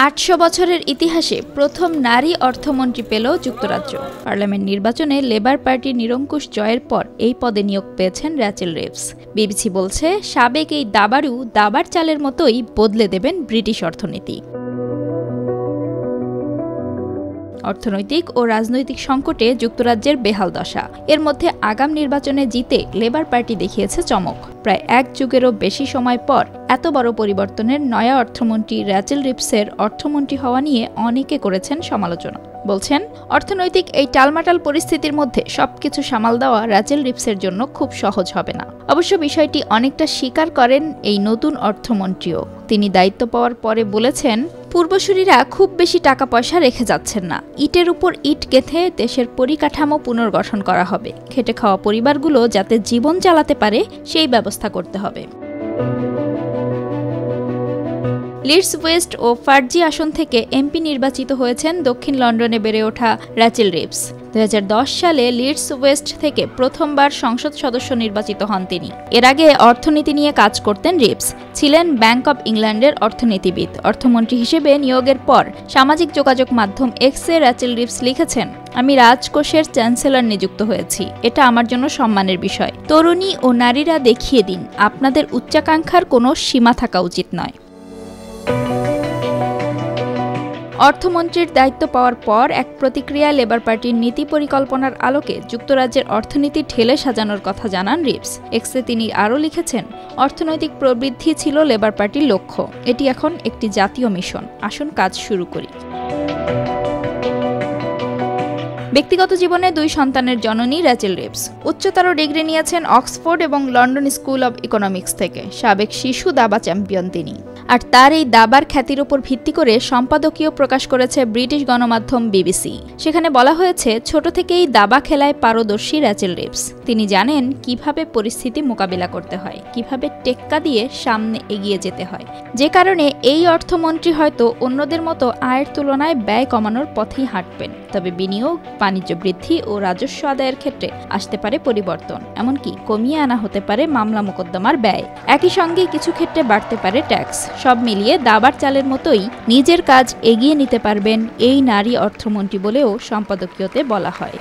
৮০০ বছরের ইতিহাসে প্রথম নারী অর্থমন্ত্রী পেল যুক্তরাজ্য। পার্লামেন্ট নির্বাচনে লেবার পার্টির নিরঙ্কুশ জয়ের পর এই পদে নিয়োগ পেয়েছেন র্যাচেল রিভস। বিবিসি বলছে, সাবেক এই দাবারু দাবার চালের মতোই বদলে দেবেন ব্রিটিশ অর্থনীতি। অর্থনৈতিক ও রাজনৈতিক সংকটে যুক্তরাজ্যের বেহাল দশা। এর মধ্যে আগাম নির্বাচনে জিতে লেবার পার্টি দেখিয়েছে চমক। প্রায় এক যুগেরও বেশি সময় পর এত বড় পরিবর্তনের নয়া অর্থমন্ত্রী র্যাচেল রিভসের অর্থমন্ত্রী হওয়া নিয়ে অনেকে করেছেন সমালোচনা। বলছেন, অর্থনৈতিক এই টালমাটাল পরিস্থিতির মধ্যে সবকিছু সামাল দেওয়া র্যাচেল রিভসের জন্য খুব সহজ হবে না। অবশ্য বিষয়টি অনেকটা স্বীকার করেন এই নতুন অর্থমন্ত্রীও। তিনি দায়িত্ব পাওয়ার পরে বলেছেন, পূর্বসূরীরা খুব বেশি টাকা পয়সা রেখে যাচ্ছেন না। ইটের উপর ইট গেঁথে দেশের পরিকাঠামো পুনর্গঠন করা হবে। খেটে খাওয়া পরিবারগুলো যাতে জীবন চালাতে পারে সেই ব্যবস্থা করতে হবে। লিডস ওয়েস্ট ও ফার্জি আসন থেকে এমপি নির্বাচিত হয়েছেন দক্ষিণ লন্ডনে বেড়ে ওঠা র্যাচেল রিভস। ২০১০ সালে লিডস ওয়েস্ট থেকে প্রথমবার সংসদ সদস্য নির্বাচিত হন তিনি। এর আগে অর্থনীতি নিয়ে কাজ করতেন রিভস। ছিলেন ব্যাংক অব ইংল্যান্ডের অর্থনীতিবিদ। অর্থমন্ত্রী হিসেবে নিয়োগের পর সামাজিক যোগাযোগ মাধ্যম এক্সে র্যাচেল রিভস লিখেছেন, আমি রাজকোষের চ্যান্সেলর নিযুক্ত হয়েছি। এটা আমার জন্য সম্মানের বিষয়। তরুণী ও নারীরা দেখিয়ে দিন, আপনাদের উচ্চাকাঙ্ক্ষার কোনো সীমা থাকা উচিত নয়। অর্থমন্ত্রীর দায়িত্ব পাওয়ার পর এক প্রতিক্রিয়ায় লেবার পার্টির নীতি পরিকল্পনার আলোকে যুক্তরাজ্যের অর্থনীতি ঢেলে সাজানোর কথা জানান রিভস। এক্সে তিনি আরও লিখেছেন, অর্থনৈতিক প্রবৃদ্ধি ছিল লেবার পার্টির লক্ষ্য। এটি এখন একটি জাতীয় মিশন। আসুন কাজ শুরু করি। ব্যক্তিগত জীবনে 2 সন্তানের জননী র্যাচেল রিভস। উচ্চতর ডিগ্রি নিয়েছেন অক্সফোর্ড এবং লন্ডন স্কুল অব ইকোনমিক্স থেকে। সাবেক শিশু দাবা চ্যাম্পিয়ন তিনি। আর তার এই দাবার খ্যাতির উপর ভিত্তি করে সম্পাদকীয় প্রকাশ করেছে ব্রিটিশ গণমাধ্যম বিবিসি। সেখানে বলা হয়েছে, ছোট থেকেই দাবা খেলায় পারদর্শী র্যাচেল রিভস। তিনি জানেন কিভাবে পরিস্থিতি মোকাবিলা করতে হয়, কিভাবে টেক্কা দিয়ে সামনে এগিয়ে যেতে হয়। যে কারণে এই অর্থমন্ত্রী হয়তো অন্যদের মতো আয়ের তুলনায় ব্যয় কমানোর পথেই হাঁটবেন। তবে বিনিয়োগ, বাণিজ্য বৃদ্ধি ও রাজস্ব আদায়ের ক্ষেত্রে আসতে পারে পরিবর্তন। এমনকি কমিয়ে আনা হতে পারে মামলা মোকদ্দমার ব্যয়। একই সঙ্গে কিছু ক্ষেত্রে বাড়তে পারে ট্যাক্স। সব মিলিয়ে দাবার চালের মতোই নিজের কাজ এগিয়ে নিতে পারবেন এই নারী অর্থমন্ত্রী বলেও সম্পাদকীয়তে বলা হয়।